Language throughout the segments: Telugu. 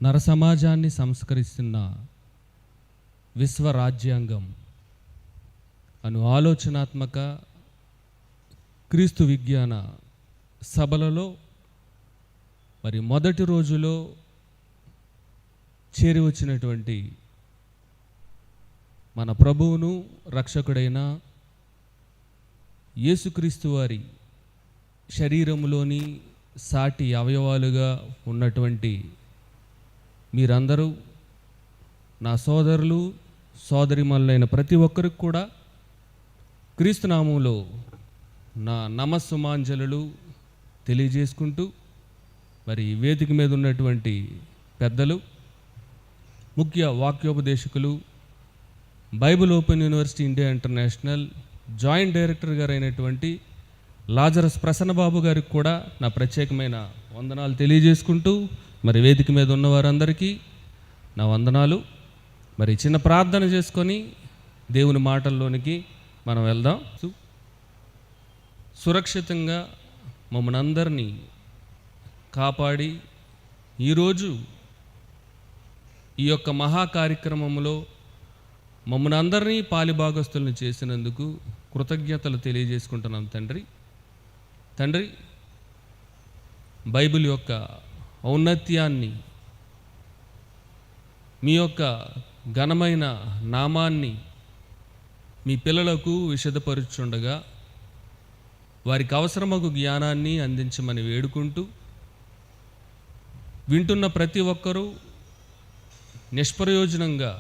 నరసమాజాన్ని సంస్కరిస్తున్న విశ్వరాజ్యాంగం అను ఆలోచనాత్మక క్రీస్తు విజ్ఞాన సభలలో మరి మొదటి రోజులో చేరి వచ్చినటువంటి మన ప్రభువును రక్షకుడైన యేసుక్రీస్తు వారి శరీరములోని సాటి అవయవాలుగా ఉన్నటువంటి మీరందరూ నా సోదరులు సోదరిమణులైన ప్రతి ఒక్కరికి కూడా క్రీస్తునామంలో నా నమస్సుమాంజలు తెలియజేసుకుంటూ మరి వేదిక మీద ఉన్నటువంటి పెద్దలు, ముఖ్య వాక్యోపదేశకులు, Bible open university India international joint director గారు అయినటువంటి లాజరస్ ప్రసన్నబాబు గారికి కూడా నా ప్రత్యేకమైన వందనాలు తెలియజేసుకుంటూ మరి వేదిక మీద ఉన్న వారందరికీ నా వందనాలు. మరి చిన్న ప్రార్థన చేసుకొని దేవుని మాటల్లోనికి మనం వెళ్దాం. సురక్షితంగా మమ్మల్ని అందరినీ కాపాడి ఈరోజు ఈ యొక్క మహా కార్యక్రమంలో మమ్మల్ని అందరినీ పాలిభాగస్తులను చేసినందుకు కృతజ్ఞతలు తెలియజేసుకుంటున్నాం తండ్రి. బైబిల్ యొక్క ఔన్నత్యాన్ని, మీ యొక్క ఘనమైన నామాన్ని మీ పిల్లలకు విశదపరుచుండగా వారికి అవసరమగు జ్ఞానాన్ని అందించమని వేడుకుంటూ, వింటున్న ప్రతి ఒక్కరూ నిష్ప్రయోజనంగా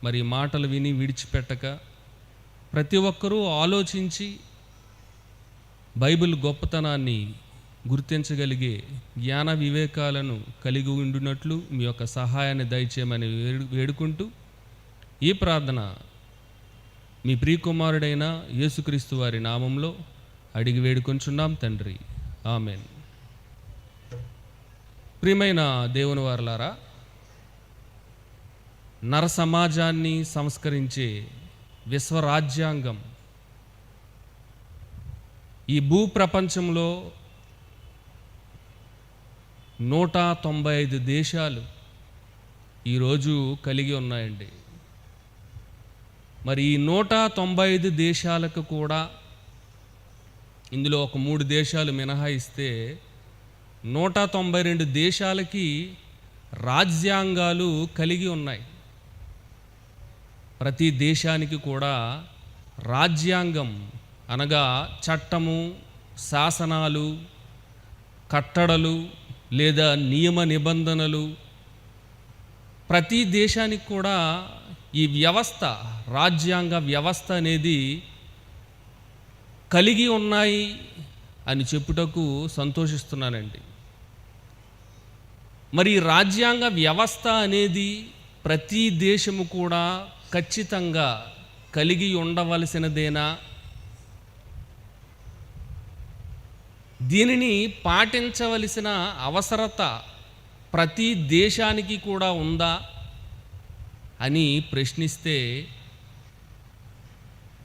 మరి మాటలు విని విడిచిపెట్టక ప్రతి ఒక్కరూ ఆలోచించి బైబిల్ గొప్పతనాన్ని గుర్తించగలిగే జ్ఞాన వివేకాలను కలిగి ఉండునట్లు మీ యొక్క సహాయాన్ని దయచేయమని వేడుకుంటూ ఈ ప్రార్థన మీ ప్రియకుమారుడైన యేసుక్రీస్తు వారి నామంలో అడిగి వేడుకొంచున్నాం తండ్రి, ఆమెన్. ప్రియమైన దేవుని వారలారా, నర సమాజాన్ని సంస్కరించే విశ్వరాజ్యాంగం ఈ భూప్రపంచంలో 195 దేశాలు ఈరోజు కలిగి ఉన్నాయండి. మరి ఈ 195 దేశాలకు కూడా ఇందులో ఒక 3 దేశాలు మినహాయిస్తే 192 దేశాలకి రాజ్యాంగాలు కలిగి ఉన్నాయి. ప్రతి దేశానికి కూడా రాజ్యాంగం అనగా చట్టము, శాసనాలు, కట్టడలు లేదా నియమ నిబంధనలు, ప్రతి దేశానికి కూడా ఈ వ్యవస్థ, రాజ్యాంగ వ్యవస్థ అనేది కలిగి ఉన్నాయి అని చెప్పుటకు సంతోషిస్తున్నానండి. మరి రాజ్యాంగ వ్యవస్థ అనేది ప్రతి దేశము కూడా ఖచ్చితంగా కలిగి ఉండవలసినదేనా? దీనిని పాటించవలసిన అవసరత ప్రతి దేశానికి కూడా ఉందా అని ప్రశ్నిస్తే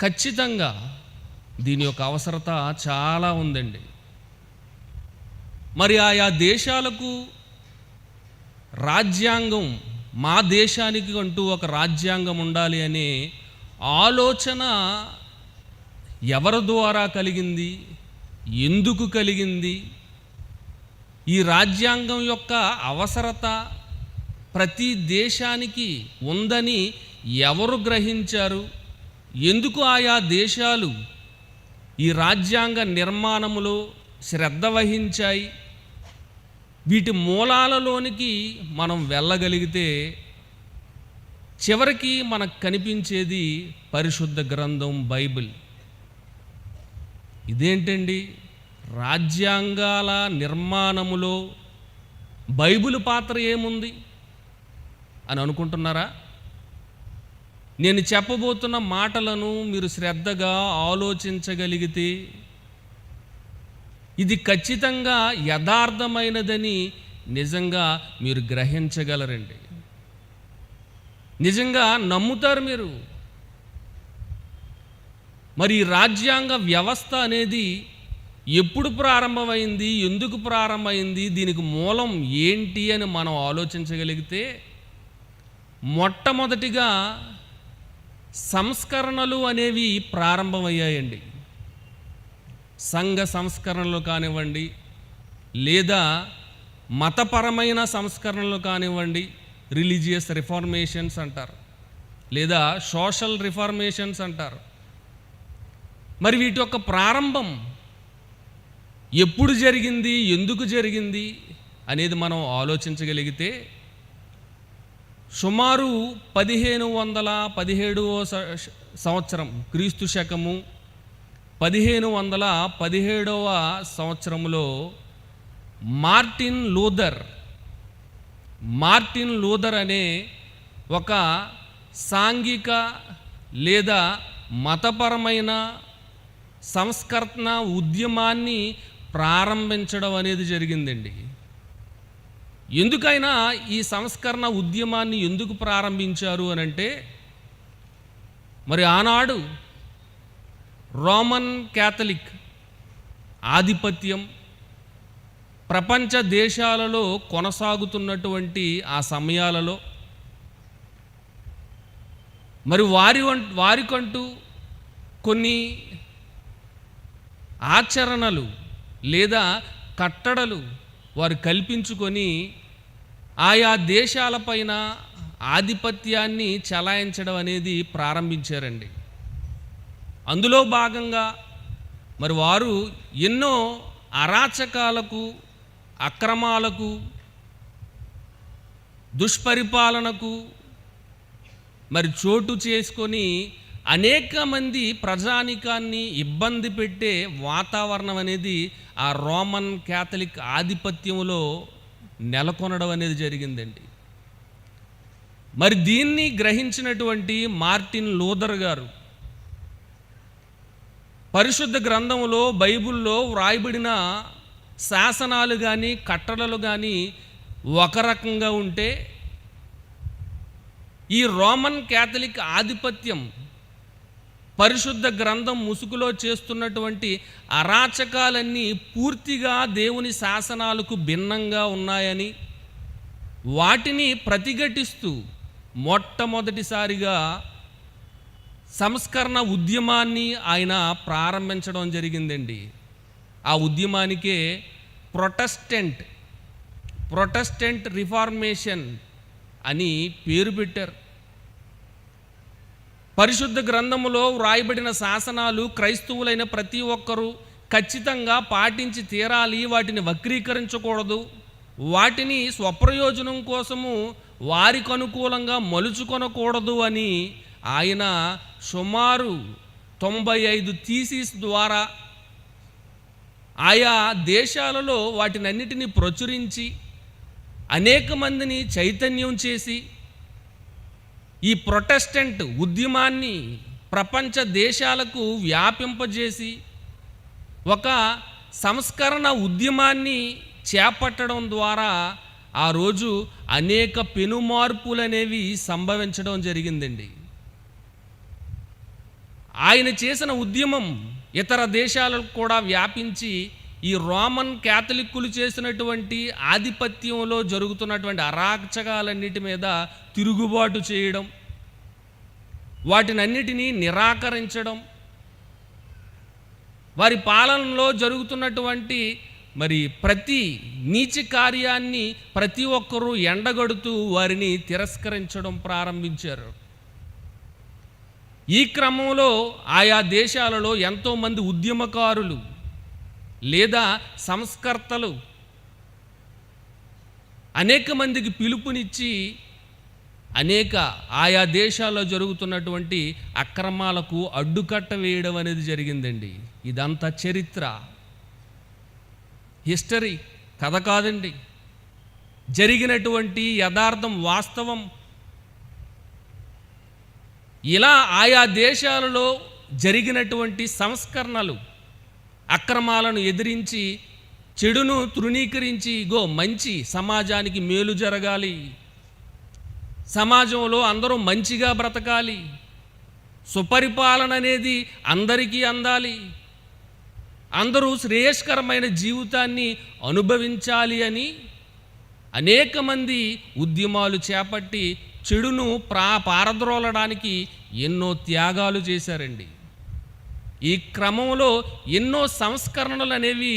ఖచ్చితంగా దీని యొక్క అవసరత చాలా ఉందండి. మరి ఆయా దేశాలకు రాజ్యాంగం, మా దేశానికి అంటూ ఒక రాజ్యాంగం ఉండాలి అనే ఆలోచన ఎవరి ద్వారా కలిగింది, ఎందుకు కలిగింది, ఈ రాజ్యాంగం యొక్క అవసరత ప్రతి దేశానికి ఉందని ఎవరు గ్రహించారు, ఎందుకు ఆయా దేశాలు ఈ రాజ్యాంగ నిర్మాణములో శ్రద్ధ వహించాయి, వీటి మూలాలలోనికి మనం వెళ్ళగలిగితే చివరికి మనకు కనిపించేది పరిశుద్ధ గ్రంథం బైబిల్. ఇదేంటండి, రాజ్యాంగాల నిర్మాణములో బైబిల్ పాత్ర ఏముంది అని అనుకుంటున్నారా? నేను చెప్పబోతున్న మాటలను మీరు శ్రద్ధగా ఆలోచించగలిగితే ఇది ఖచ్చితంగా యథార్థమైనదని నిజంగా మీరు గ్రహించగలరండి. నిజంగా నమ్ముతారు మీరు. మరి రాజ్యాంగ వ్యవస్థ అనేది ఎప్పుడు ప్రారంభమైంది, ఎందుకు ప్రారంభమైంది, దీనికి మూలం ఏంటి అని మనం ఆలోచించగలిగితే మొట్టమొదటిగా సంస్కరణలు అనేవి ప్రారంభమయ్యాయండి. సంఘ సంస్కరణలు కానివ్వండి, లేదా మతపరమైన సంస్కరణలు కానివ్వండి, రిలీజియస్ రిఫార్మేషన్స్ అంటారు, లేదా సోషల్ రిఫార్మేషన్స్ అంటారు. మరి వీటి యొక్క ప్రారంభం ఎప్పుడు జరిగింది, ఎందుకు జరిగింది అనేది మనం ఆలోచించగలిగితే సుమారు 1517వ సంవత్సరం క్రీస్తు శకము 1517వ సంవత్సరంలో మార్టిన్ లూథర్ అనే ఒక సాంఘిక లేదా మతపరమైన సంస్కరణ ఉద్యమాన్ని ప్రారంభించడం అనేది జరిగిందండి. ఎందుకైనా ఈ సంస్కరణ ఉద్యమాన్ని ఎందుకు ప్రారంభించారు అని అంటే, మరి ఆనాడు రోమన్ క్యాథలిక్ ఆధిపత్యం ప్రపంచ దేశాలలో కొనసాగుతున్నటువంటి ఆ సమయాలలో మరి వారికంటూ కొన్ని ఆచరణలు లేదా కట్టడలు వారు కల్పించుకొని ఆయా దేశాలపైన ఆధిపత్యాన్ని చలాయించడం అనేది ప్రారంభించారండి. అందులో భాగంగా మరి వారు ఎన్నో అరాచకాలకు, అక్రమాలకు, దుష్పరిపాలనకు మరి చోటు చేసుకొని అనేక మంది ప్రజానికాన్ని ఇబ్బంది పెట్టే వాతావరణం అనేది ఆ రోమన్ క్యాథలిక్ ఆధిపత్యంలో నెలకొనడం అనేది జరిగిందండి. మరి దీన్ని గ్రహించినటువంటి మార్టిన్ లూథర్ గారు పరిశుద్ధ గ్రంథంలో, బైబిల్లో వ్రాయబడిన శాసనాలు కానీ కట్టడలు కానీ ఒక రకంగా ఉంటే, ఈ రోమన్ క్యాథలిక్ ఆధిపత్యం పరిశుద్ధ గ్రంథం ముసుగులో చేస్తున్నటువంటి అరాచకాలన్నీ పూర్తిగా దేవుని శాసనాలకు భిన్నంగా ఉన్నాయని, వాటిని ప్రతిఘటిస్తూ మొట్టమొదటిసారిగా సంస్కరణ ఉద్యమాన్ని ఆయన ప్రారంభించడం జరిగిందండి. ఆ ఉద్యమానికే ప్రొటెస్టెంట్ రిఫార్మేషన్ అని పేరు పెట్టారు. పరిశుద్ధ గ్రంథములో వ్రాయబడిన శాసనాలు క్రైస్తవులైన ప్రతి ఒక్కరూ ఖచ్చితంగా పాటించి తీరాలి, వాటిని వక్రీకరించకూడదు, వాటిని స్వప్రయోజనం కోసము వారికి అనుకూలంగా మలుచుకొనకూడదు అని ఆయన సుమారు 95 థీసిస్ ద్వారా ఆయా దేశాలలో వాటినన్నిటినీ ప్రచురించి అనేక మందిని చైతన్యం చేసి ఈ ప్రొటెస్టెంట్ ఉద్యమాన్ని ప్రపంచ దేశాలకు వ్యాపింపజేసి ఒక సంస్కరణ ఉద్యమాన్ని చేపట్టడం ద్వారా ఆ రోజు అనేక పెనుమార్పులు అనేవి సంభవించడం జరిగిందండి. ఆయన చేసిన ఉద్యమం ఇతర దేశాలకు కూడా వ్యాపించి ఈ రోమన్ క్యాథలిక్కులు చేసినటువంటి ఆధిపత్యంలో జరుగుతున్నటువంటి అరాచకాలన్నిటి మీద తిరుగుబాటు చేయడం, వాటినన్నిటినీ నిరాకరించడం, వారి పాలనలో జరుగుతున్నటువంటి మరి ప్రతి నీచ కార్యాన్ని ప్రతి ఒక్కరూ ఎండగడుతూ వారిని తిరస్కరించడం ప్రారంభించారు. ఈ క్రమంలో ఆయా దేశాలలో ఎంతోమంది ఉద్యమకారులు లేదా సంస్కర్తలు అనేక మందికి పిలుపునిచ్చి అనేక ఆయా దేశాల్లో జరుగుతున్నటువంటి అక్రమాలకు అడ్డుకట్ట వేయడం అనేది జరిగిందండి. ఇదంతా చరిత్ర, హిస్టరీ, కథ కాదండి, జరిగినటువంటి యథార్థం, వాస్తవం. ఇలా ఆయా దేశాలలో జరిగినటువంటి సంస్కరణలు, అక్రమాలను ఎదిరించి, చెడును తృణీకరించి, మంచి సమాజానికి మేలు జరగాలి, సమాజంలో అందరూ మంచిగా బ్రతకాలి, సుపరిపాలన అనేది అందరికీ అందాలి, అందరూ శ్రేయస్కరమైన జీవితాన్ని అనుభవించాలి అని అనేక మంది ఉద్యమాలు చేపట్టి చెడును పారద్రోలడానికి ఎన్నో త్యాగాలు చేశారండి. ఈ క్రమంలో ఎన్నో సంస్కరణలు అనేవి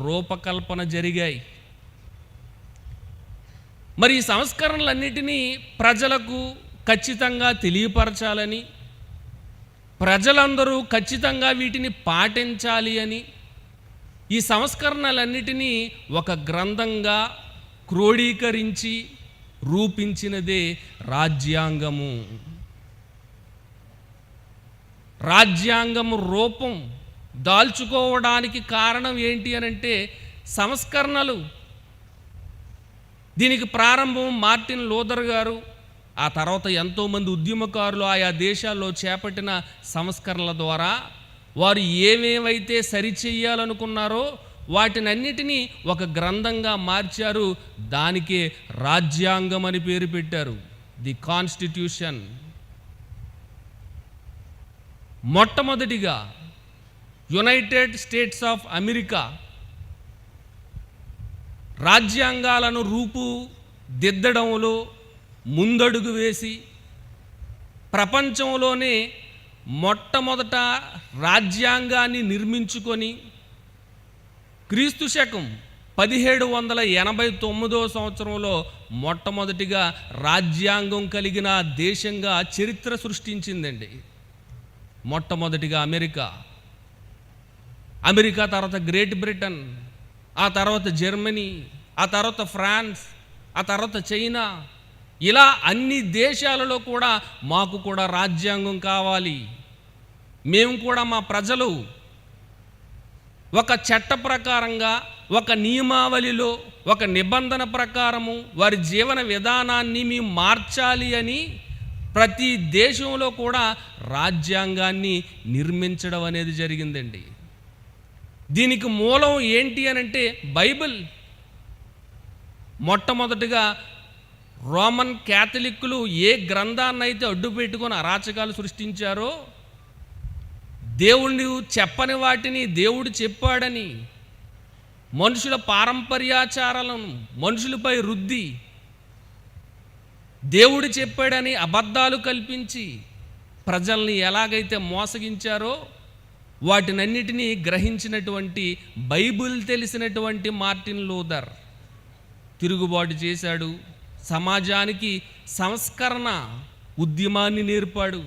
రూపకల్పన జరిగాయి. మరి ఈ సంస్కరణలన్నిటినీ ప్రజలకు ఖచ్చితంగా తెలియపరచాలని, ప్రజలందరూ ఖచ్చితంగా వీటిని పాటించాలి అని ఈ సంస్కరణలన్నిటినీ ఒక గ్రంథంగా క్రోడీకరించి రూపించినదే రాజ్యాంగము. రాజ్యాంగము రూపం దాల్చుకోవడానికి కారణం ఏంటి అనంటే సంస్కరణలు. దీనికి ప్రారంభం మార్టిన్ లూథర్ గారు, ఆ తర్వాత ఎంతోమంది ఉద్యమకారులు ఆయా దేశాల్లో చేపట్టిన సంస్కరణల ద్వారా వారు ఏమేమైతే సరిచెయ్యాలనుకున్నారో వాటినన్నిటినీ ఒక గ్రంథంగా మార్చారు. దానికే రాజ్యాంగం అని పేరు పెట్టారు, ది కాన్స్టిట్యూషన్. మొట్టమొదటిగా యునైటెడ్ స్టేట్స్ ఆఫ్ అమెరికా రాజ్యాంగాలను రూపుదిద్దడంలో ముందడుగు వేసి ప్రపంచంలోనే మొట్టమొదట రాజ్యాంగాన్ని నిర్మించుకొని క్రీస్తు శకం 1789 సంవత్సరంలో మొట్టమొదటిగా రాజ్యాంగం కలిగిన దేశంగా చరిత్ర సృష్టించిందండి. మొట్టమొదటిగా అమెరికా తర్వాత గ్రేట్ బ్రిటన్, ఆ తర్వాత జర్మనీ, ఆ తర్వాత ఫ్రాన్స్, ఆ తర్వాత చైనా, ఇలా అన్ని దేశాలలో కూడా మాకు కూడా రాజ్యాంగం కావాలి, మేము కూడా మా ప్రజలు ఒక చట్ట ప్రకారంగా, ఒక నియమావళిలో, ఒక నిబంధన ప్రకారము వారి జీవన విధానాన్ని మేము మార్చాలి అని ప్రతి దేశంలో కూడా రాజ్యాంగాన్ని నిర్మించడం అనేది జరిగిందండి. దీనికి మూలం ఏంటి అనంటే బైబిల్. మొట్టమొదటిగా రోమన్ క్యాథలిక్కులు ఏ గ్రంథాన్ని అయితే అడ్డు పెట్టుకొని అరాచకాలు సృష్టించారో, దేవుణ్ణి చెప్పని వాటిని దేవుడు చెప్పాడని మనుషుల పారంపర్యాచారాలను మనుషులపై రుద్ది దేవుడు చెప్పాడని అబద్ధాలు కల్పించి ప్రజల్ని ఎలాగైతే మోసగించారో వాటినన్నిటినీ గ్రహించినటువంటి బైబిల్ తెలిసినటువంటి మార్టిన్ లూథర్ తిరుగుబాటు చేశాడు. సమాజానికి సంస్కరణ ఉద్యమాన్ని నేర్పాడు.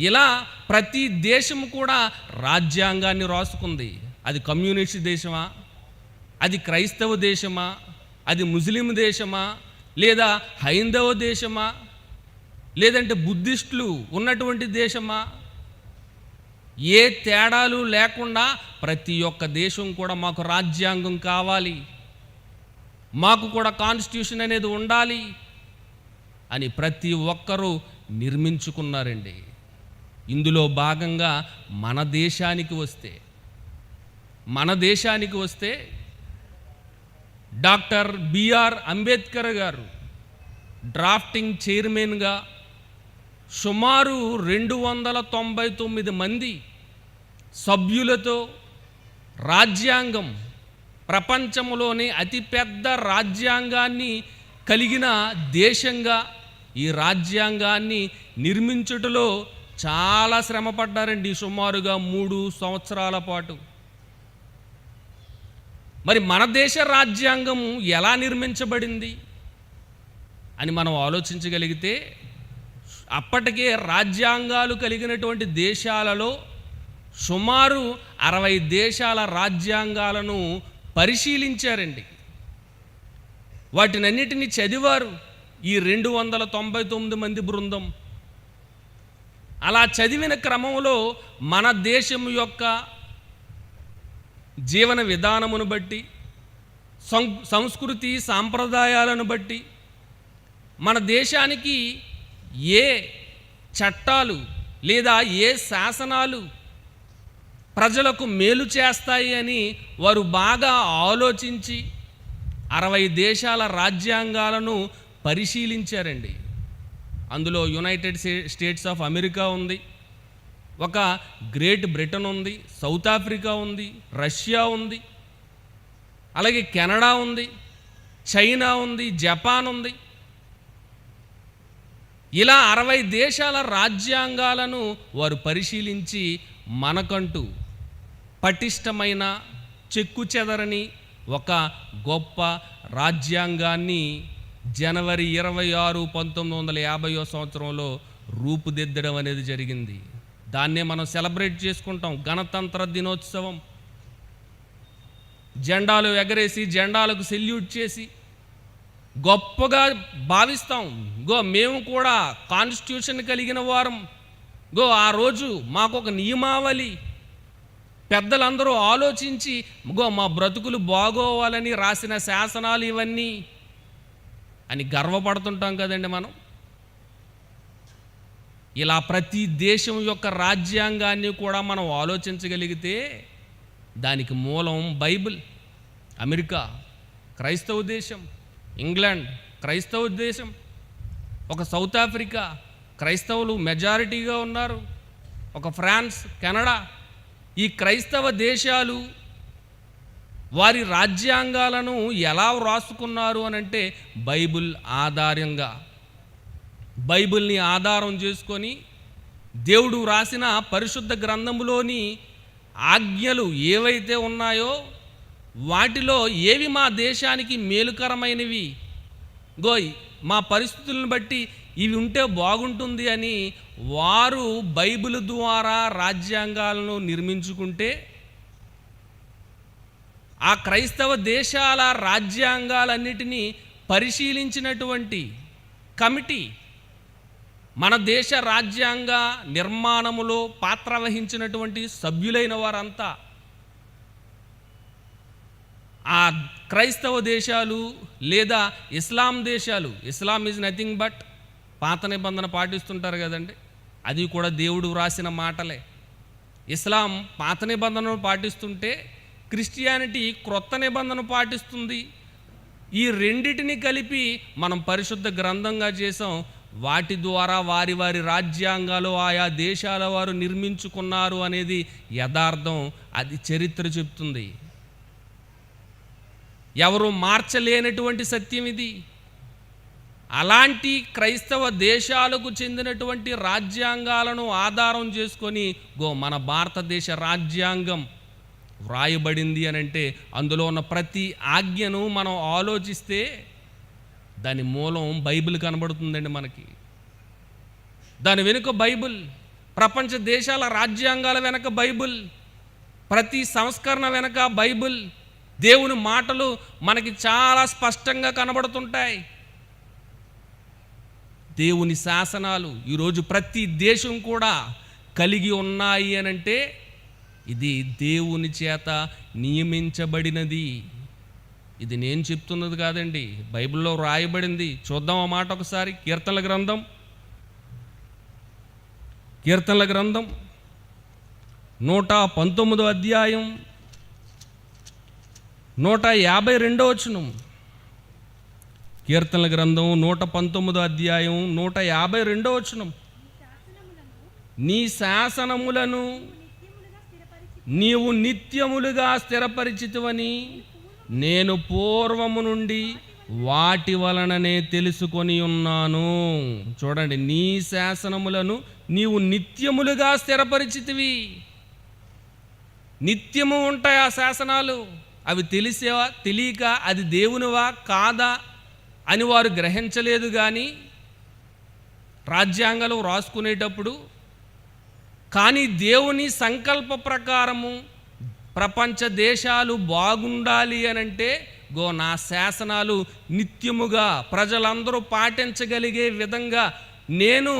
ఇలా ప్రతి దేశం కూడా రాజ్యాంగాన్ని రాసుకుంది. అది కమ్యూనిస్ట్ దేశమా, అది క్రైస్తవ దేశమా, అది ముస్లిం దేశమా, లేదా హైందవ దేశమా, లేదంటే బుద్ధిస్టులు ఉన్నటువంటి దేశమా, ఏ తేడాలు లేకుండా ప్రతి ఒక్క దేశం కూడా మాకు రాజ్యాంగం కావాలి, మాకు కూడా కాన్స్టిట్యూషన్ అనేది ఉండాలి అని ప్రతి ఒక్కరూ నిర్మించుకున్నారండి. ఇందులో భాగంగా మన దేశానికి వస్తే డాక్టర్ బిఆర్ అంబేద్కర్ గారు డ్రాఫ్టింగ్ చైర్మన్గా సుమారు 299 మంది సభ్యులతో రాజ్యాంగం, ప్రపంచంలోని అతిపెద్ద రాజ్యాంగాన్ని కలిగిన దేశంగా ఈ రాజ్యాంగాన్ని నిర్మించుటలో చాలా శ్రమ పడ్డారండి. సుమారుగా 3 సంవత్సరాల పాటు. మరి మన దేశ రాజ్యాంగం ఎలా నిర్మించబడింది అని మనం ఆలోచించగలిగితే, అప్పటికే రాజ్యాంగాలు కలిగినటువంటి దేశాలలో సుమారు 60 దేశాల రాజ్యాంగాలను పరిశీలించారండి. వాటినన్నిటినీ చదివారు ఈ 299 మంది బృందం. అలా చదివిన క్రమంలో మన దేశం యొక్క జీవన విధానమును బట్టి, సంస్కృతి సాంప్రదాయాలను బట్టి మన దేశానికి ఏ చట్టాలు లేదా ఏ శాసనాలు ప్రజలకు మేలు చేస్తాయి అని వారు బాగా ఆలోచించి 60 దేశాల రాజ్యాంగాలను పరిశీలించారండి. అందులో యునైటెడ్ స్టేట్స్ ఆఫ్ అమెరికా ఉంది, ఒక గ్రేట్ బ్రిటన్ ఉంది, సౌత్ ఆఫ్రికా ఉంది, రష్యా ఉంది, అలాగే కెనడా ఉంది, చైనా ఉంది, జపాన్ ఉంది. ఇలా 60 దేశాల రాజ్యాంగాలను వారు పరిశీలించి మనకంటూ పటిష్టమైన చెక్కు చెదరని ఒక గొప్ప రాజ్యాంగాన్ని జనవరి 26, 1950 సంవత్సరంలో రూపుదిద్దడం అనేది జరిగింది. దాన్నే మనం సెలబ్రేట్ చేసుకుంటాం, గణతంత్ర దినోత్సవం. జెండాలు ఎగరేసి, జెండాలకు సెల్యూట్ చేసి గొప్పగా భావిస్తాం. మేము కూడా కాన్స్టిట్యూషన్ కలిగిన వారం. ఆ రోజు మాకు ఒక నియమావళి పెద్దలందరూ ఆలోచించి మా బ్రతుకులు బాగోవాలని రాసిన శాసనాలు ఇవన్నీ అని గర్వపడుతుంటాం కదండి మనం. ఇలా ప్రతి దేశం యొక్క రాజ్యాంగాన్ని కూడా మనం ఆలోచించగలిగితే దానికి మూలం బైబిల్. అమెరికా క్రైస్తవ దేశం, ఇంగ్లాండ్ క్రైస్తవ దేశం, ఒక సౌత్ ఆఫ్రికా క్రైస్తవులు మెజారిటీగా ఉన్నారు, ఒక ఫ్రాన్స్, కెనడా. ఈ క్రైస్తవ దేశాలు వారి రాజ్యాంగాలను ఎలా వ్రాసుకున్నారు అనంటే బైబిల్ ఆధారంగా, బైబిల్ని ఆధారం చేసుకొని దేవుడు వ్రాసిన పరిశుద్ధ గ్రంథములోని ఆజ్ఞలు ఏవైతే ఉన్నాయో వాటిలో ఏవి మా దేశానికి మేలుకరమైనవి, మా పరిస్థితులను బట్టి ఇవి ఉంటే బాగుంటుంది అని వారు బైబిల్ ద్వారా రాజ్యాంగాలను నిర్మించుకుంటే, ఆ క్రైస్తవ దేశాల రాజ్యాంగాలన్నిటినీ పరిశీలించినటువంటి కమిటీ, మన దేశ రాజ్యాంగ నిర్మాణములో పాత్ర వహించినటువంటి సభ్యులైన వారంతా ఆ క్రైస్తవ దేశాలు లేదా ఇస్లాం దేశాలు, ఇస్లాం ఈజ్ నథింగ్ బట్ పాత నిబంధన పాటిస్తుంటారు కదండి, అది కూడా దేవుడు వ్రాసిన మాటలే. ఇస్లాం పాత నిబంధనను పాటిస్తుంటే క్రిస్టియానిటీ క్రొత్త నిబంధన పాటిస్తుంది. ఈ రెండిటిని కలిపి మనం పరిశుద్ధ గ్రంథంగా చేసాం. వాటి ద్వారా వారి వారి రాజ్యాంగాలు ఆయా దేశాల వారు నిర్మించుకున్నారు అనేది యథార్థం, అది చరిత్ర చెప్తుంది. ఎవరు మార్చలేనటువంటి సత్యం ఇది. అలాంటి క్రైస్తవ దేశాలకు చెందినటువంటి రాజ్యాంగాలను ఆధారం చేసుకొని మన భారతదేశ రాజ్యాంగం వ్రాయబడింది అని అంటే అందులో ఉన్న ప్రతి ఆజ్ఞను మనం ఆలోచిస్తే దాని మూలం బైబిల్ కనబడుతుందండి మనకి. దాని వెనుక బైబిల్, ప్రపంచ దేశాల రాజ్యాంగాల వెనక బైబిల్, ప్రతి సంస్కరణ వెనక బైబిల్, దేవుని మాటలు మనకి చాలా స్పష్టంగా కనబడుతుంటాయి. దేవుని శాసనాలు ఈరోజు ప్రతి దేశం కూడా కలిగి ఉన్నాయి అనంటే ఇది దేవుని చేత నియమించబడినది. ఇది నేను చెప్తున్నది కాదండి, బైబిల్లో రాయబడింది. చూద్దాం ఆ మాట ఒకసారి. కీర్తనల గ్రంథం 119వ అధ్యాయం 152వ వచనం. కీర్తనల గ్రంథం 119వ అధ్యాయం 152వ వచనం. నీ శాసనములను నీవు నిత్యములుగా స్థిరపరిచితివని నేను పూర్వము నుండి వాటి వలననే తెలుసుకొని ఉన్నాను. చూడండి, నీ శాసనములను నీవు నిత్యములుగా స్థిరపరిచితివి. నిత్యము ఉంటాయి ఆ శాసనాలు. అవి తెలిసేవా తెలియక అది దేవునివా కాదా అని వారు గ్రహించలేదు. కానీ రాజ్యాంగాలు రాసుకునేటప్పుడు కానీ దేవుని సంకల్ప ప్రకారము ప్రపంచ దేశాలు బాగుండాలి అనంటే నా శాసనాలు నిత్యముగా ప్రజలందరూ పాటించగలిగే విధంగా నేను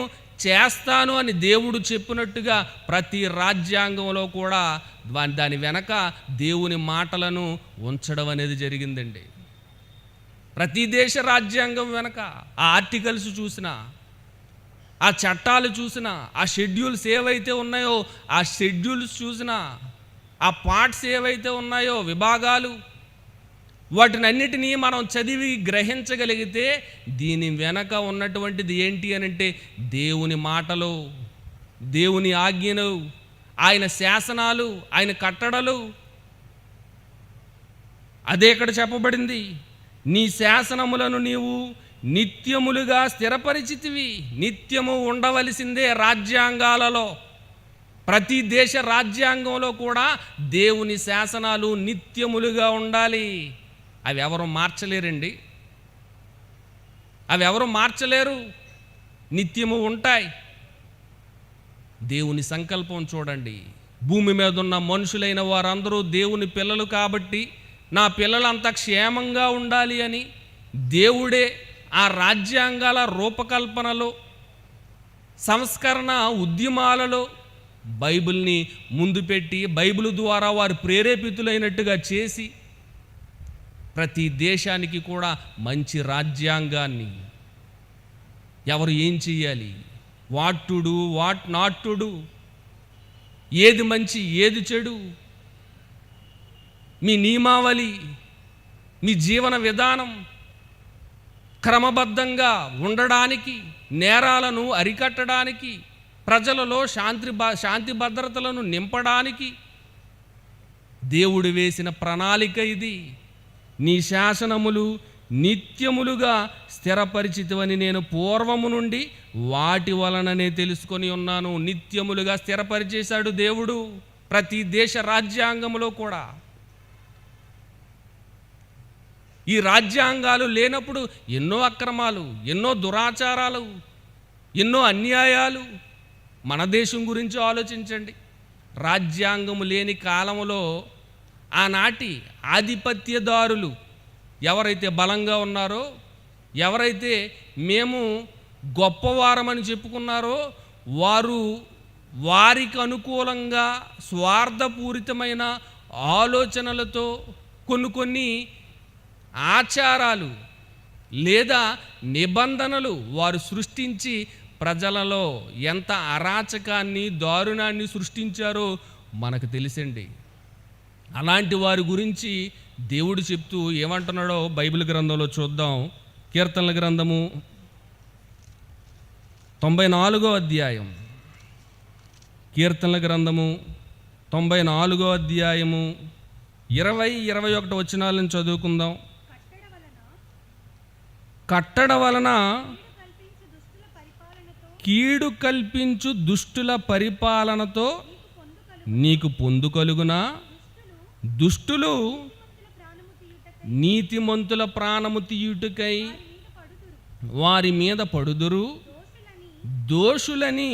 చేస్తాను అని దేవుడు చెప్పినట్టుగా ప్రతి రాజ్యాంగంలో కూడా దాని వెనక దేవుని మాటలను ఉంచడం అనేది జరిగిందండి. ప్రతి దేశ రాజ్యాంగం వెనక ఆ ఆర్టికల్స్ చూసినా, ఆ చట్టాలు చూసినా, ఆ షెడ్యూల్స్ ఏవైతే ఉన్నాయో ఆ షెడ్యూల్స్ చూసినా, ఆ పార్ట్స్ ఏవైతే ఉన్నాయో విభాగాలు, వాటినన్నిటినీ మనం చదివి గ్రహించగలిగితే దీని వెనక ఉన్నటువంటిది ఏంటి అని అంటే దేవుని మాటలు. దేవుని ఆజ్ఞలు, ఆయన శాసనాలు, ఆయన కట్టడలు. అదే ఇక్కడ చెప్పబడింది, నీ శాసనములను నీవు నిత్యములుగా స్థిరపరిచితివి. నిత్యము ఉండవలసిందే రాజ్యాంగాలలో. ప్రతి దేశ రాజ్యాంగంలో కూడా దేవుని శాసనాలు నిత్యములుగా ఉండాలి. అవి ఎవరు మార్చలేరండి, అవి ఎవరు మార్చలేరు, నిత్యము ఉంటాయి. దేవుని సంకల్పం చూడండి. భూమి మీద ఉన్న మనుషులైన వారందరూ దేవుని పిల్లలు కాబట్టి నా పిల్లలంతా క్షేమంగా ఉండాలి అని దేవుడే ఆ రాజ్యాంగాల రూపకల్పనలో, సంస్కరణ ఉద్యమాలలో బైబిల్ని ముందు పెట్టి బైబిల్ ద్వారా వారు ప్రేరేపితులైనట్టుగా చేసి ప్రతి దేశానికి కూడా మంచి రాజ్యాంగాన్ని, ఎవరు ఏం చెయ్యాలి, what to do, what not to do, ఏది మంచి ఏది చెడు, మీ నియమావళి, మీ జీవన విధానం క్రమబద్ధంగా ఉండడానికి, నేరాలను అరికట్టడానికి, ప్రజలలో శాంతి భద్రతలను నింపడానికి దేవుడు వేసిన ప్రణాళిక ఇది. నీ శాసనములు నిత్యములుగా స్థిరపరిచితివని నేను పూర్వము నుండి వాటి వలననే తెలుసుకొని ఉన్నాను. నిత్యములుగా స్థిరపరిచేశాడు దేవుడు ప్రతి దేశ రాజ్యాంగములో కూడా. ఈ రాజ్యాంగాలు లేనప్పుడు ఎన్నో అక్రమాలు, ఎన్నో దురాచారాలు, ఎన్నో అన్యాయాలు. మన దేశం గురించి ఆలోచించండి. రాజ్యాంగము లేని కాలంలో ఆనాటి ఆధిపత్యదారులు ఎవరైతే బలంగా ఉన్నారో, ఎవరైతే మేము గొప్పవారమని చెప్పుకున్నారో, వారు వారికి అనుకూలంగా స్వార్థపూరితమైన ఆలోచనలతో కొన్ని ఆచారాలు లేదా నిబంధనలు వారు సృష్టించి ప్రజలలో ఎంత అరాచకాన్ని, దారుణాన్ని సృష్టించారో మనకు తెలిసండి. అలాంటి వారి గురించి దేవుడు చెప్తూ ఏమంటున్నాడో బైబిల్ గ్రంథంలో చూద్దాం. కీర్తనల గ్రంథము 94వ అధ్యాయం, కీర్తనల గ్రంథము 94వ అధ్యాయము 20-21 వచనాలను చదువుకుందాం. కట్టడ వలన కీడు కల్పించు దుష్టుల పరిపాలనతో నీకు పొందు కలుగునా? దుష్టులు నీతిమంతుల ప్రాణము తీయుటకై వారి మీద పడుదురు, దోషులని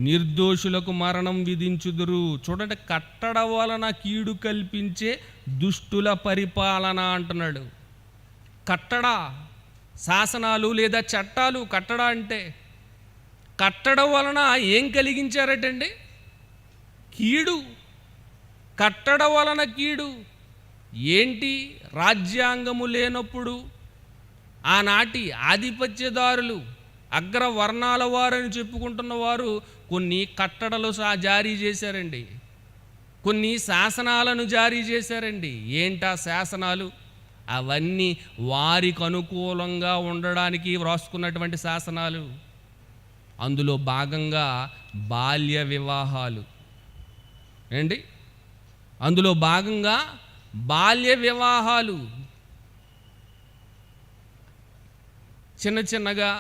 నిర్దోషులకు మరణం విధించుదురు. చూడండి, కట్టడ వలన కీడు కల్పించే దుష్టుల పరిపాలన అంటున్నాడు. కట్టడ, శాసనాలు లేదా చట్టాలు. కట్టడ అంటే కట్టడం వలన ఏం కలిగించారటండి? కీడు. కట్టడం వలన కీడు ఏంటి? రాజ్యాంగము లేనప్పుడు ఆనాటి ఆధిపత్యదారులు, అగ్రవర్ణాల వారని చెప్పుకుంటున్న వారు కొన్ని కట్టడలు జారీ చేశారండి, కొన్ని శాసనాలను జారీ చేశారండి. ఏంటా శాసనాలు? అవన్నీ వారికి అనుకూలంగా ఉండడానికి వ్రాసుకున్నటువంటి శాసనాలు. అందులో భాగంగా బాల్య వివాహాలు ఏంటి? అందులో భాగంగా బాల్య వివాహాలు. చిన్నగా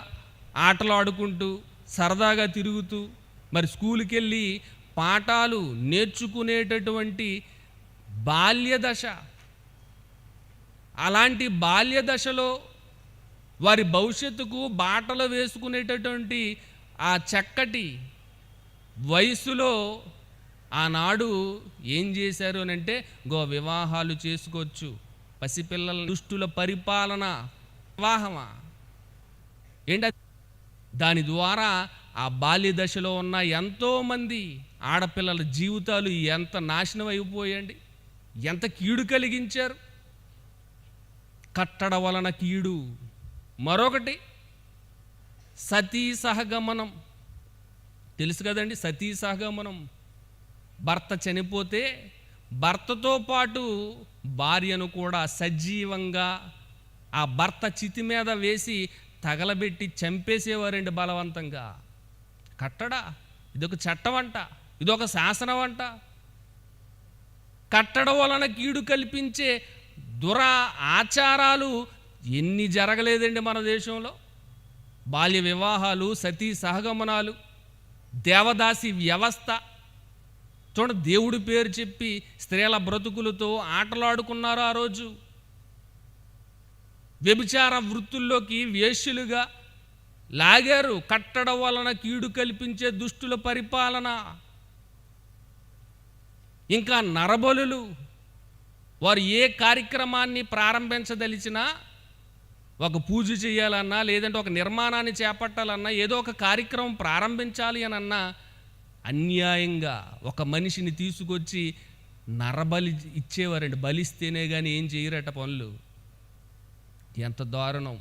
ఆటలు ఆడుకుంటూ సరదాగా తిరుగుతూ మరి స్కూల్కి వెళ్ళి పాఠాలు నేర్చుకునేటటువంటి బాల్య దశ. అలాంటి బాల్య దశలో వారి భవిష్యత్తుకు బాటలు వేసుకునేటటువంటి ఆ చక్కటి వయసులో ఆనాడు ఏం చేశారు అని అంటే వివాహాలు చేసుకోవచ్చు. పసిపిల్లల దుష్టుల పరిపాలన, వివాహమా ఏంటి? దాని ద్వారా ఆ బాల్య దశలో ఉన్న ఎంతోమంది ఆడపిల్లల జీవితాలు ఎంత నాశనం అయిపోయండి, ఎంత కీడు కలిగించారు. కట్టడ వలన కీడు. మరొకటి సతీ సహగమనం. తెలుసు కదండి, సతీ సహగమనం. భర్త చనిపోతే భర్తతో పాటు భార్యను కూడా సజీవంగా ఆ భర్త చితి మీద వేసి తగలబెట్టి చంపేసేవారండి బలవంతంగా. కట్టడ. ఇదొక చట్టం అంట, ఇదొక శాసనం అంట. కట్టడం వలన కీడు కల్పించే ఆచారాలు ఎన్ని జరగలేదండి మన దేశంలో. బాల్య వివాహాలు, సతీ సహగమనాలు, దేవదాసి వ్యవస్థ. చూడండి, దేవుడి పేరు చెప్పి స్త్రీల బ్రతుకులతో ఆటలాడుకున్నారు ఆ రోజు. వ్యభిచార వృత్తుల్లోకి వేశ్యలుగా లాగారు. కట్టడం వలన కీడు కల్పించే దుష్టుల పరిపాలన. ఇంకా నరబలులు. వారు ఏ కార్యక్రమాన్ని ప్రారంభించదలిచినా, ఒక పూజ చేయాలన్నా, లేదంటే ఒక నిర్మాణాన్ని చేపట్టాలన్నా, ఏదో ఒక కార్యక్రమం ప్రారంభించాలి అని అన్నా అన్యాయంగా ఒక మనిషిని తీసుకొచ్చి నరబలి ఇచ్చేవారండి. బలిస్తేనే కానీ ఏం చేయరట పనులు. ఎంత దారుణం!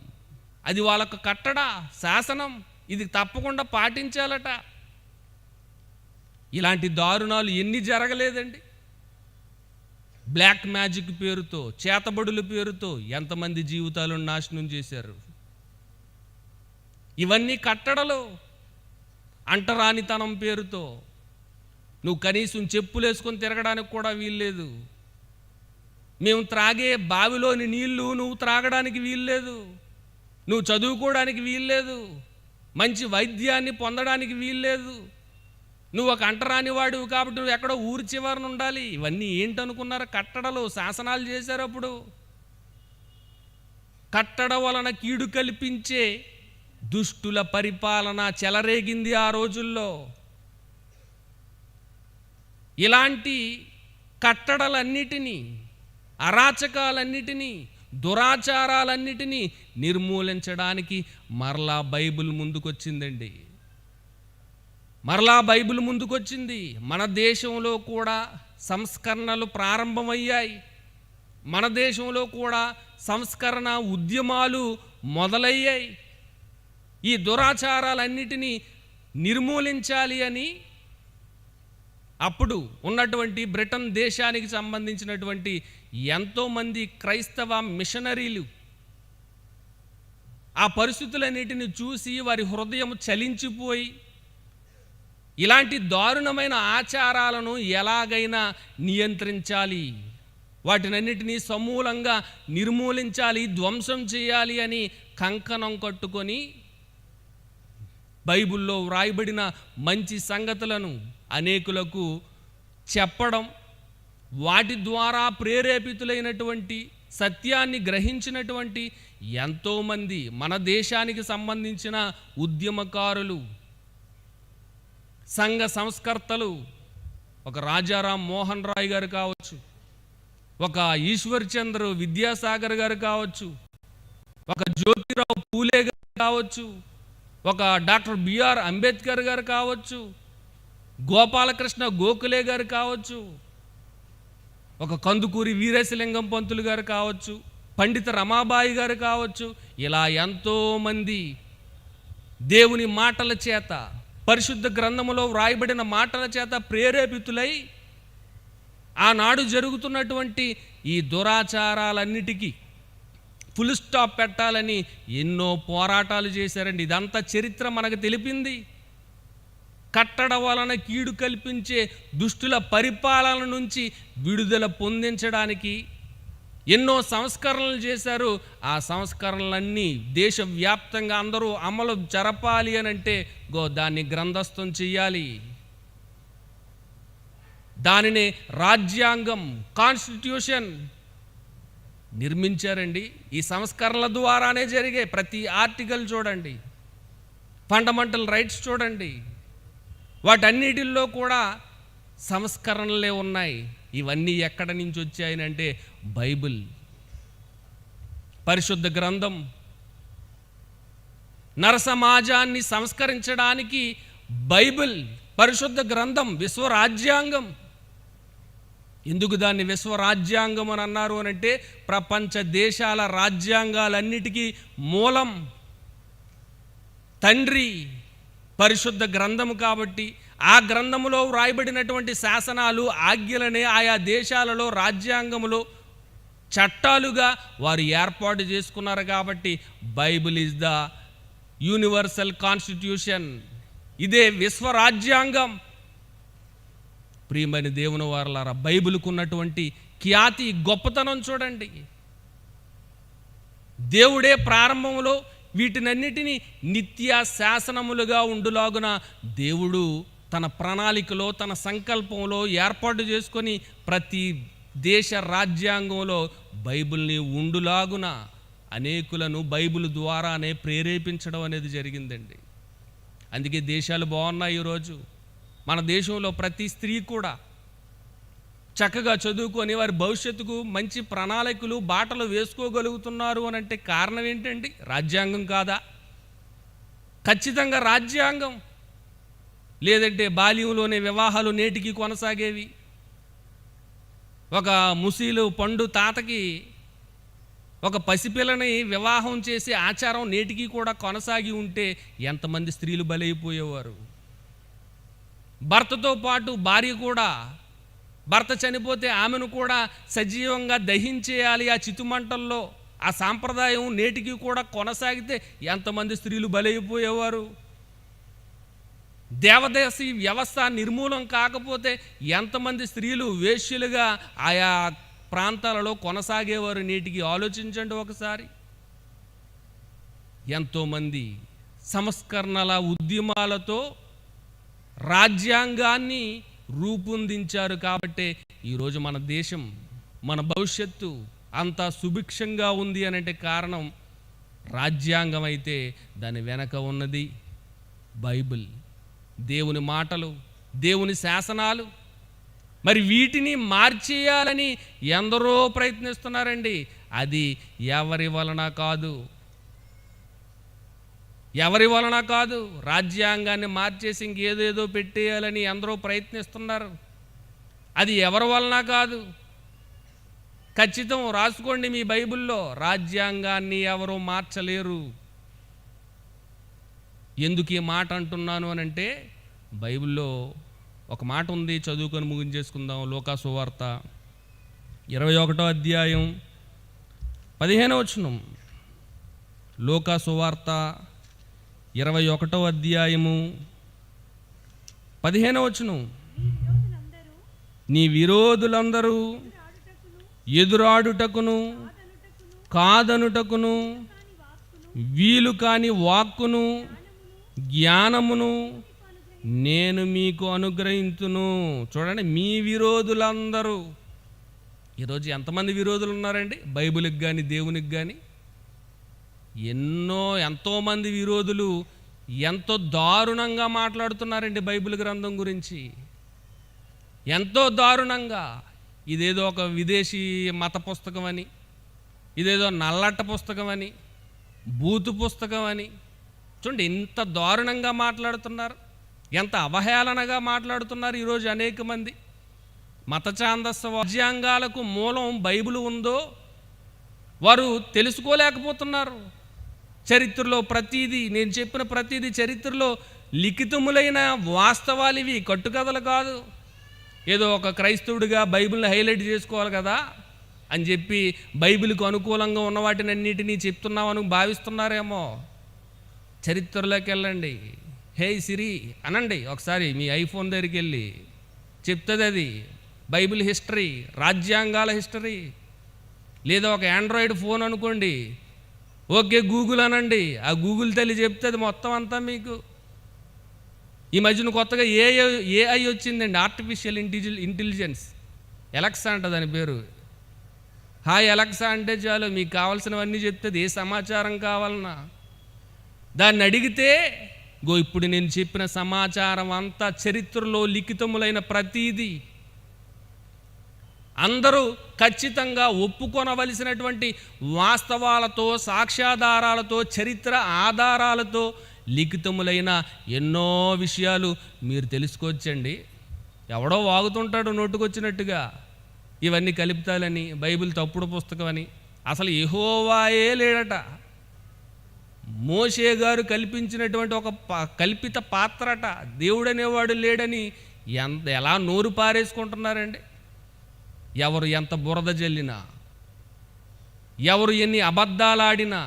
అది వాళ్ళకు కట్టడా శాసనం, ఇది తప్పకుండా పాటించాలట. ఇలాంటి దారుణాలు ఎన్ని జరగలేదండి. బ్లాక్ మ్యాజిక్ పేరుతో, చేతబడుల పేరుతో ఎంతమంది జీవితాలను నాశనం చేశారు. ఇవన్నీ కట్టడలు. అంటరానితనం పేరుతో నువ్వు కనీసం చెప్పులు వేసుకొని తిరగడానికి కూడా వీల్లేదు. మేము త్రాగే బావిలోని నీళ్లు నువ్వు త్రాగడానికి వీల్లేదు. నువ్వు చదువుకోవడానికి వీల్లేదు. మంచి వైద్యాన్ని పొందడానికి వీల్లేదు. నువ్వు ఒక అంటరాని వాడివి కాబట్టి నువ్వు ఎక్కడో ఊరి చివరన ఉండాలి. ఇవన్నీ ఏంటనుకున్నారు? కట్టడలు, శాసనాలు చేశారు. అప్పుడు కట్టడ వలన కీడు కల్పించే దుష్టుల పరిపాలన చెలరేగింది ఆ రోజుల్లో. ఇలాంటి కట్టడలన్నిటినీ, అరాచకాలన్నిటినీ, దురాచారాలన్నిటినీ నిర్మూలించడానికి మరలా బైబిల్ ముందుకొచ్చిందండి. మరలా బైబిల్ ముందుకొచ్చింది. మన దేశంలో కూడా సంస్కరణలు ప్రారంభమయ్యాయి. మన దేశంలో కూడా సంస్కరణ ఉద్యమాలు మొదలయ్యాయి. ఈ దురాచారాలన్నిటినీ నిర్మూలించాలి అని అప్పుడు ఉన్నటువంటి బ్రిటన్ దేశానికి సంబంధించినటువంటి ఎంతోమంది క్రైస్తవ మిషనరీలు ఆ పరిస్థితులన్నిటిని చూసి వారి హృదయం చలించిపోయి ఇలాంటి దారుణమైన ఆచారాలను ఎలాగైనా నియంత్రించాలి, వాటినన్నిటినీ సమూలంగా నిర్మూలించాలి, ధ్వంసం చేయాలి అని కంకణం కట్టుకొని బైబిల్లో వ్రాయబడిన మంచి సంగతులను అనేకులకు చెప్పడం, వాటి ద్వారా ప్రేరేపితులైనటువంటి సత్యాన్ని గ్రహించినటువంటి ఎంతోమంది మన దేశానికి సంబంధించిన ఉద్యమకారులు, సంఘ సంస్కర్తలు, ఒక రాజారాం మోహన్ రాయ్ గారు కావచ్చు, ఒక ఈశ్వర్ చంద్ర విద్యాసాగర్ గారు కావచ్చు, ఒక జ్యోతిరావు పూలే గారు కావచ్చు, ఒక డాక్టర్ బిఆర్ అంబేద్కర్ గారు కావచ్చు, గోపాలకృష్ణ గోఖలే గారు కావచ్చు, ఒక కందుకూరి వీరేశలింగం పంతులు గారు కావచ్చు, పండిత రమాబాయి గారు కావచ్చు. ఇలా ఎంతోమంది దేవుని మాటల చేత, పరిశుద్ధ గ్రంథములో వ్రాయబడిన మాటల చేత ప్రేరేపితులై ఆనాడు జరుగుతున్నటువంటి ఈ దురాచారాలన్నిటికీ ఫుల్ స్టాప్ పెట్టాలని ఎన్నో పోరాటాలు చేశారండి. ఇదంతా చరిత్ర మనకు తెలిపింది. కట్టడ వలన కీడు కల్పించే దుష్టుల పరిపాలన నుంచి విడుదల పొందించడానికి ఎన్నో సంస్కరణలు చేశారు. ఆ సంస్కరణలన్నీ దేశవ్యాప్తంగా అందరూ అమలు జరపాలి అని అంటే దాన్ని గ్రంథస్థం చెయ్యాలి. దానినే రాజ్యాంగం, కాన్స్టిట్యూషన్ నిర్మించారండి. ఈ సంస్కరణల ద్వారానే జరిగే ప్రతి ఆర్టికల్ చూడండి, ఫండమెంటల్ రైట్స్ చూడండి, వాటన్నిటిల్లో కూడా సంస్కరణలే ఉన్నాయి. ఇవన్నీ ఎక్కడి నుంచి వచ్చాయనంటే బైబిల్, పరిశుద్ధ గ్రంథం. నరసమాజాన్ని సంస్కరించడానికి బైబిల్, పరిశుద్ధ గ్రంథం, విశ్వరాజ్యాంగం. ఎందుకు దాన్ని విశ్వరాజ్యాంగం అని అన్నారు అని అంటే ప్రపంచ దేశాల రాజ్యాంగాలన్నిటికీ మూలం తండ్రి పరిశుద్ధ గ్రంథము కాబట్టి ఆ గ్రంథములో వ్రాయబడినటువంటి శాసనాలు, ఆజ్ఞలనే ఆయా దేశాలలో రాజ్యాంగములో చట్టాలుగా వారు ఏర్పాటు చేసుకున్నారు. కాబట్టి Bible is the universal constitution. ఇదే విశ్వరాజ్యాంగం. ప్రియమైన దేవుని వారలారా, బైబిల్కు ఉన్నటువంటి ఖ్యాతి, గొప్పతనం చూడండి. దేవుడే ప్రారంభంలో వీటినన్నిటినీ నిత్య శాసనములుగా ఉండులాగున దేవుడు తన ప్రణాళికలో, తన సంకల్పంలో ఏర్పాటు చేసుకొని ప్రతి దేశ రాజ్యాంగంలో బైబిల్ని ఉండులాగున అనేకులను బైబిల్ ద్వారానే ప్రేరేపించడం అనేది జరిగిందండి. అందుకే దేశాలు బాగున్నాయి. ఈరోజు మన దేశంలో ప్రతి స్త్రీ కూడా చక్కగా చదువుకొని వారి భవిష్యత్తుకు మంచి ప్రణాళికలు, బాటలు వేసుకోగలుగుతున్నారు అని అంటే కారణం ఏంటండి? రాజ్యాంగం కాదా? ఖచ్చితంగా రాజ్యాంగం. లేదంటే బాల్యంలోనే వివాహాలు నేటికి కొనసాగేవి. ఒక ముసీలు పండు తాతకి ఒక పసిపిల్లని వివాహం చేసే ఆచారం నేటికి కూడా కొనసాగి ఉంటే ఎంతమంది స్త్రీలు బలైపోయేవారు. భర్తతో పాటు భార్య కూడా, భర్త చనిపోతే ఆమెను కూడా సజీవంగా దహించేయాలి ఆ చితుమంటల్లో. ఆ సాంప్రదాయం నేటికి కూడా కొనసాగితే ఎంతమంది స్త్రీలు బలైపోయేవారు. దేవదాసి వ్యవస్థ నిర్మూలం కాకపోతే ఎంతమంది స్త్రీలు వేశ్యలుగా ఆయా ప్రాంతాలలో కొనసాగేవారు నేటికి. ఆలోచించండి ఒకసారి. ఎంతోమంది సంస్కరణల ఉద్యమాలతో రాజ్యాంగాన్ని రూపొందించారు. కాబట్టి ఈరోజు మన దేశం, మన భవిష్యత్తు అంతా సుభిక్షంగా ఉంది అనంటే కారణం రాజ్యాంగం అయితే దాని వెనక ఉన్నది బైబిల్, దేవుని మాటలు, దేవుని శాసనాలు. మరి వీటిని మార్చేయాలని ఎందరో ప్రయత్నిస్తున్నారండి. అది ఎవరి వలన కాదు. రాజ్యాంగాన్ని మార్చేసి ఇంకేదేదో పెట్టేయాలని ఎందరో ప్రయత్నిస్తున్నారు. అది ఎవరి వలన కాదు. ఖచ్చితం రాసుకోండి మీ బైబిల్లో, రాజ్యాంగాన్ని ఎవరో మార్చలేరు. ఎందుకు ఈ మాట అంటున్నాను అని అంటే, బైబిల్లో ఒక మాట ఉంది, చదువుకొని ముగించేసుకుందాం. లూకా సువార్త 21వ అధ్యాయం 15వ వచనం. లూకా సువార్త 21వ అధ్యాయము 15వ వచనం. నీ విరోధులందరూ ఎదురాడుటకును కాదనుటకును వీలు కాని వాక్కును జ్ఞానమును నేను మీకు అనుగ్రహించును. చూడండి, మీ విరోధులందరూ. ఈరోజు ఎంతమంది విరోధులు ఉన్నారండి బైబిల్కి కానీ దేవునికి కానీ? ఎంతోమంది విరోధులు ఎంతో దారుణంగా మాట్లాడుతున్నారండి బైబిల్ గ్రంథం గురించి. ఎంతో దారుణంగా. ఇదేదో ఒక విదేశీ మత పుస్తకం అని, ఇదేదో నల్లట్ట పుస్తకం అని, బూతు పుస్తకం అని. చూడండి, ఎంత దారుణంగా మాట్లాడుతున్నారు, ఎంత అవహేళనగా మాట్లాడుతున్నారు ఈరోజు అనేక మంది. మత ఛాందస్స రాజ్యాంగాలకు మూలం బైబిల్ ఉందో వారు తెలుసుకోలేకపోతున్నారు. చరిత్రలో ప్రతీది, నేను చెప్పిన ప్రతీది చరిత్రలో లిఖితములైన వాస్తవాలు ఇవి, కట్టుకథలు కాదు. ఏదో ఒక క్రైస్తవుడిగా బైబిల్ని హైలైట్ చేసుకోవాలి కదా అని చెప్పి బైబిల్కు అనుకూలంగా ఉన్న వాటిని అన్నిటినీ చెప్తున్నామని భావిస్తున్నారేమో. చరిత్రలోకి వెళ్ళండి. హే సిరి అనండి ఒకసారి, మీ ఐఫోన్ దగ్గరికి వెళ్ళి చెప్తుంది అది బైబిల్ హిస్టరీ, రాజ్యాంగాల హిస్టరీ. లేదా ఒక ఆండ్రాయిడ్ ఫోన్ అనుకోండి, ఓకే గూగుల్ అనండి, ఆ గూగుల్ తల్లి చెప్తుంది మొత్తం అంతా మీకు. ఈ మధ్యన కొత్తగా ఏఐ వచ్చిందండి, ఆర్టిఫిషియల్ ఇంటెలిజెన్స్. ఎలక్సా అంట దాని పేరు. హాయ్ ఎలక్సా అంటే చాలు మీకు కావాల్సినవన్నీ చెప్తుంది. ఏ సమాచారం కావాలన్నా దాన్ని అడిగితే ఇప్పుడు నేను చెప్పిన సమాచారం అంతా చరిత్రలో లిఖితములైన ప్రతీది అందరూ ఖచ్చితంగా ఒప్పుకొనవలసినటువంటి వాస్తవాలతో, సాక్ష్యాధారాలతో, చరిత్ర ఆధారాలతో లిఖితములైన ఎన్నో విషయాలు మీరు తెలుసుకోవచ్చండి. ఎవడో వాగుతుంటాడు నోటుకొచ్చినట్టుగా ఇవన్నీ కలుపుతాలని, బైబిల్ తప్పుడు పుస్తకం అని. అసలు యెహోవాయే లేడట. మోషే గారు కల్పించినటువంటి ఒక కల్పిత పాత్రట. దేవుడనేవాడు లేడని ఎలా నోరు పారేసుకుంటున్నారండి. ఎవరు ఎంత బురద జల్లినా, ఎవరు ఎన్ని అబద్ధాలాడినా,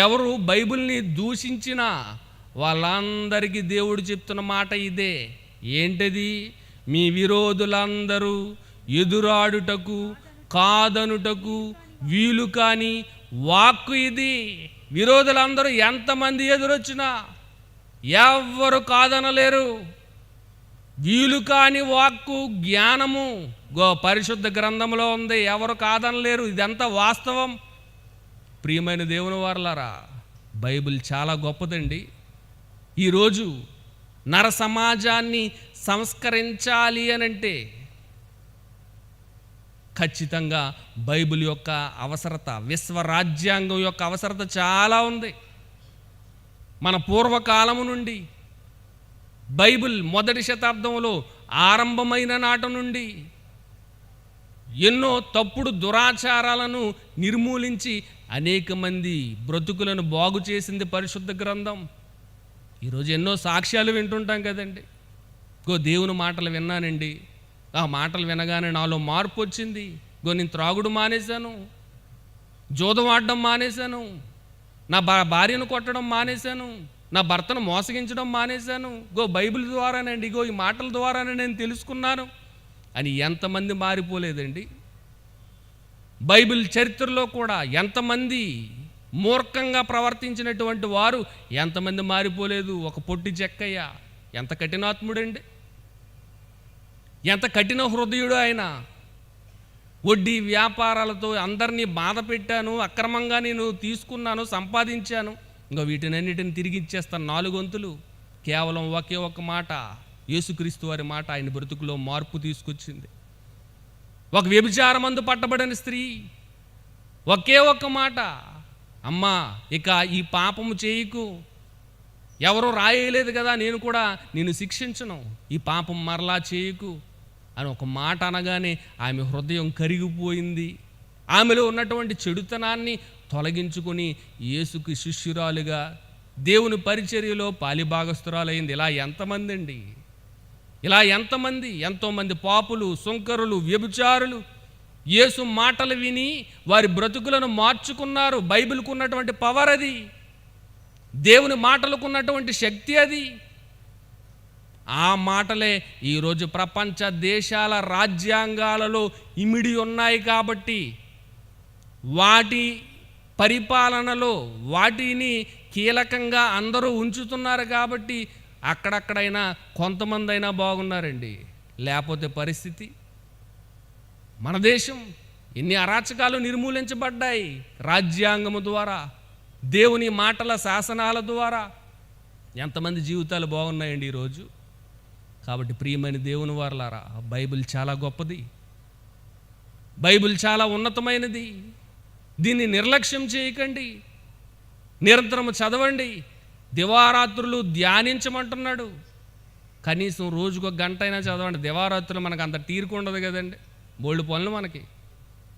ఎవరు బైబిల్ని దూషించినా వాళ్ళందరికీ దేవుడు చెప్తున్న మాట ఇదే. ఏంటది? మీ విరోధులందరూ ఎదురాడుటకు కాదనుటకు వీలు కాని వాక్కు ఇది. విరోధులందరూ ఎంతమంది ఎదురొచ్చినా ఎవ్వరు కాదనలేరు. వీలు కాని వాక్కు జ్ఞానము పరిశుద్ధ గ్రంథంలో ఉంది, ఎవరు కాదనలేరు. ఇదంతా వాస్తవం. ప్రియమైన దేవుని వారలారా, బైబిల్ చాలా గొప్పదండి. ఈరోజు నర సమాజాన్ని సంస్కరించాలి అనంటే ఖచ్చితంగా బైబిల్ యొక్క అవసరత, విశ్వరాజ్యాంగం యొక్క అవసరత చాలా ఉంది. మన పూర్వకాలము నుండి బైబిల్ మొదటి శతాబ్దంలో ఆరంభమైన నాటి నుండి ఎన్నో తప్పుడు దురాచారాలను నిర్మూలించి అనేక మంది బ్రతుకులను బాగు చేసింది పరిశుద్ధ గ్రంథం. ఈరోజు ఎన్నో సాక్ష్యాలు వింటుంటాం కదండి. దేవుని మాటలు విన్నానండి, ఆ మాటలు వినగానే నాలో మార్పు వచ్చింది. నేను త్రాగుడు మానేశాను, జూదం ఆడడం మానేశాను, నా భార్యను కొట్టడం మానేశాను, నా భర్తను మోసగించడం మానేశాను. బైబిల్ ద్వారానండి, ఈ మాటల ద్వారానే నేను తెలుసుకున్నాను అని ఎంతమంది మారిపోలేదండి? బైబిల్ చరిత్రలో కూడా ఎంతమంది మూర్ఖంగా ప్రవర్తించినటువంటి వారు ఎంతమంది మారిపోలేదు? ఒక పొట్టి చెక్కయ్య ఎంత కఠినాత్ముడండి, ఎంత కఠిన హృదయుడు ఆయన. వడ్డీ వ్యాపారాలతో అందరినీ బాధ పెట్టాను, అక్రమంగా నేను తీసుకున్నాను, సంపాదించాను, వీటినన్నిటిని తిరిగి ఇచ్చేస్తాను 4 వంతులు. కేవలం ఒకే ఒక మాట, యేసుక్రీస్తు వారి మాట ఆయన బ్రతుకులో మార్పు తీసుకొచ్చింది. ఒక వ్యభిచారమందు పట్టబడిన స్త్రీ ఒకే ఒక్క మాట, అమ్మా ఇక ఈ పాపము చేయకు, ఎవరో రాయలేదు కదా, నేను కూడా నిన్ను శిక్షించను, ఈ పాపం మరలా చేయకు అని ఒక మాట అనగానే ఆమె హృదయం కరిగిపోయింది. ఆమెలో ఉన్నటువంటి చెడుతనాన్ని తొలగించుకొని యేసుకి శిష్యురాలుగా దేవుని పరిచర్యలో పాలిభాగస్తురాలైంది. ఇలా ఎంతమంది అండి, ఇలా ఎంతమంది, ఎంతోమంది పాపులు, సుంకరులు, వ్యభిచారులు యేసు మాటలు విని వారి బ్రతుకులను మార్చుకున్నారు. బైబిల్కు ఉన్నటువంటి పవర్ అది, దేవుని మాటలకు ఉన్నటువంటి శక్తి అది. ఆ మాటలే ఈరోజు ప్రపంచ దేశాల రాజ్యాంగాలలో ఇమిడి ఉన్నాయి. కాబట్టి వాటి పరిపాలనలో వాటిని కీలకంగా అందరూ ఉంచుతున్నారు. కాబట్టి అక్కడక్కడైనా కొంతమంది అయినా బాగున్నారండి, లేకపోతే పరిస్థితి. మన దేశం ఎన్ని అరాచకాలు నిర్మూలించబడ్డాయి రాజ్యాంగము ద్వారా, దేవుని మాటల శాసనాల ద్వారా. ఎంతమంది జీవితాలు బాగున్నాయండి ఈరోజు. కాబట్టి ప్రియమైన దేవుని వారలారా, బైబిల్ చాలా గొప్పది, బైబిల్ చాలా ఉన్నతమైనది. దీన్ని నిర్లక్ష్యం చేయకండి, నిరంతరం చదవండి, దివారాత్రులు ధ్యానించమంటున్నాడు. కనీసం రోజుకు 1 గంట అయినా చదవండి. దివారాత్రులు మనకు అంత తీరిక ఉండదు కదండి, బోల్డ్ పనులు మనకి.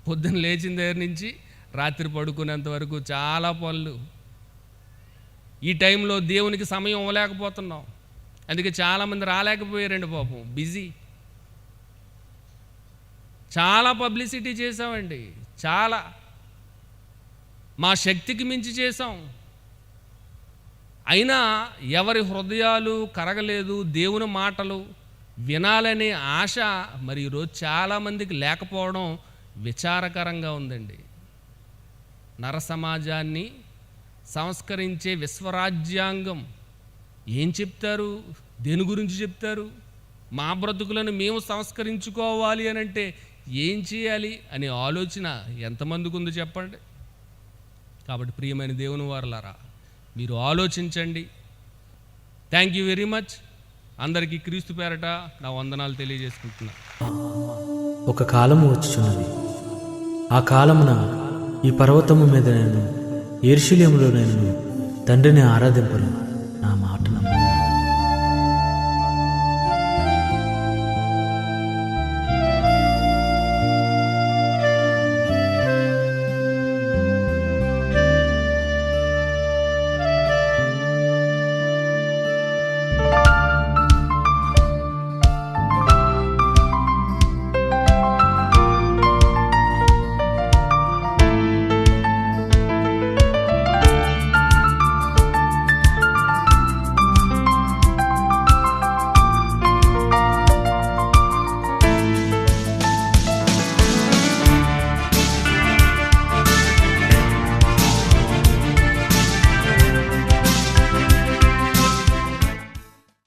పొద్దున్న లేచిన దగ్గర నుంచి రాత్రి పడుకునేంత వరకు చాలా పనులు. ఈ టైంలో దేవునికి సమయం ఇవ్వలేకపోతున్నాం. అందుకే చాలామంది రాలేకపోయారండి పాపం, బిజీ. చాలా పబ్లిసిటీ చేసామండి, చాలా మా శక్తికి మించి చేసాం. అయినా ఎవరి హృదయాలు కరగలేదు. దేవుని మాటలు వినాలనే ఆశ మరి ఈరోజు చాలామందికి లేకపోవడం విచారకరంగా ఉందండి. నర సమాజాన్ని సంస్కరించే విశ్వరాజ్యాంగం ఏం చెప్తారు, దేని గురించి చెప్తారు? మా బ్రతుకులను మేము సంస్కరించుకోవాలి అని అంటే ఏం చేయాలి అనే ఆలోచన ఎంతమందికి ఉందో చెప్పండి. కాబట్టి ప్రియమైన దేవుని వారలారా, మీరు ఆలోచించండి. Thank you very much. అందరికీ క్రీస్తు పేరట నా వందనాలు తెలియజేసుకుంటున్నా. ఒక కాలము వచ్చుచున్నది, ఆ కాలమున ఈ పర్వతము మీద నేను యెరూషలేములో నేను తండ్రిని ఆరాధింపను. నా మాట నమ్ము.